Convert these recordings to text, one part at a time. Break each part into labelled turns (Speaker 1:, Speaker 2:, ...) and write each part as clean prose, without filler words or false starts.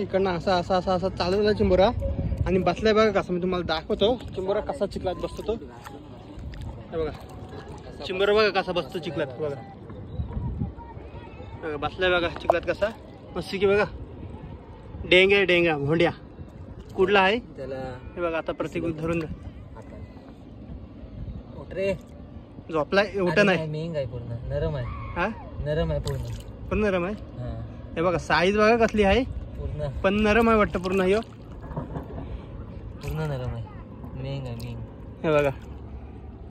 Speaker 1: इकडनं असा असा असा असा चालवला चिंबोरा आणि बसलाय बघा कसा. मी तुम्हाला दाखवतो चिंबोरा कसा चिखलात बसतो तो. हे बघा चिंबोरा बघा कसा बसतो चिखलात. बघा बसलाय बघा चिखलात कसा मस्त की. बघा डेंग्या डेंग्या भोंड्या कुठला आहे त्याला. हे बघा आता प्रत्येक धरून झोपलाय. उठा नाही
Speaker 2: मेंग आहे पूर्ण नरम आहे.
Speaker 1: हा
Speaker 2: नरम आहे पूर्ण
Speaker 1: पण नरम आहे. हे बघा साईज बघा कसली आहे
Speaker 2: पूर्ण
Speaker 1: पण नरम आहे वाटतं पूर्ण. ह्यो
Speaker 2: पूर्ण नरम आहे. मेंग आहे मेंग.
Speaker 1: हे बघा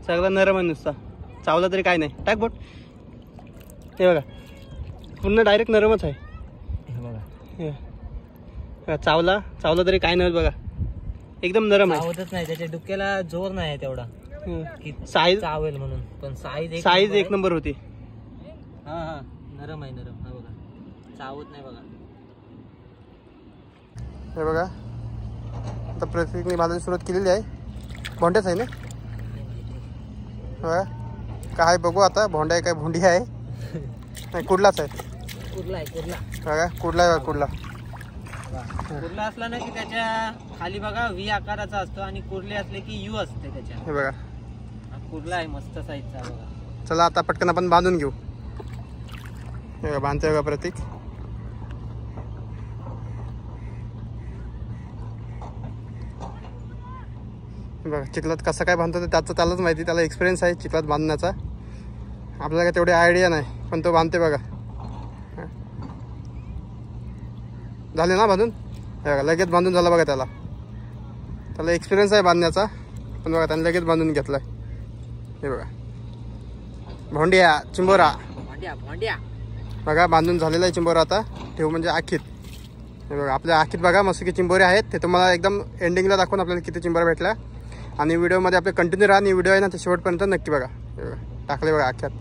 Speaker 1: सगळा नरम आहे नुसता. चावला तरी काय नाही. टाक बोट. हे बघा पूर्ण डायरेक्ट नरमच आहे.
Speaker 2: हे बघा
Speaker 1: चावला तरी काय नाही बघा एकदम नरम आहे.
Speaker 2: चावतच नाही. त्याच्या डुक्याला जोर नाही तेवढा
Speaker 1: साईज
Speaker 2: चावेल म्हणून. पण
Speaker 1: साईज एक नंबर होती.
Speaker 2: हा हा नरम आहे नरम. हा बघा चावत नाही बघा.
Speaker 1: हे बघा आता प्रत्येकने बांधायला सुरुवात केलेली आहे. भोंड्याच आहे ना. बघा काय बघू आता. भोंड्या आहे काय भोंडी आहे नाही कुठलाच आहे.
Speaker 2: कुर्ला आहे कुर्ला.
Speaker 1: बघा कुठला आहे कुठला.
Speaker 2: कुर्ला असला ना की त्याच्या खाली बघा व्ही आकाराचा असतो आणि कुर्ले असले की यू असते त्याच्या.
Speaker 1: हे बघा
Speaker 2: कुर्ला आहे मस्त साईजचा बघा.
Speaker 1: चला आता पटकन आपण बांधून घेऊ. हे बघा बांधतोय बघा प्रतीक. बघा चिखलात कसं काय बांधतो त्याचं त्यालाच माहिती. त्याला एक्सपिरियन्स आहे चिखलात बांधण्याचा. आपल्याला काय तेवढी आयडिया नाही पण तो बांधते बघा. झाले ना बांधून. हे बघा लगेच बांधून झाला बघा. त्याला एक्सपिरियन्स आहे बांधण्याचा पण बघा त्याने लगेच बांधून घेतलाय. हे बघा भोंडिया चिंबोरा बघा बांधून झालेला आहे चिंबोरा. आता ठेवू म्हणजे आखीत. हे बघा आपल्या आखीत बघा मस्त की चिंबोरे आहेत. ते तुम्हाला एकदम एंडिंगला दाखवून आपल्याला किती चिंबोरा भेटला. आणि व्हिडिओमध्ये आपले कंटिन्यू राहा. आणि व्हिडिओ आहे ना ते शेवटपर्यंत नक्की बघा. हे बघा टाकले बघा आख्यात.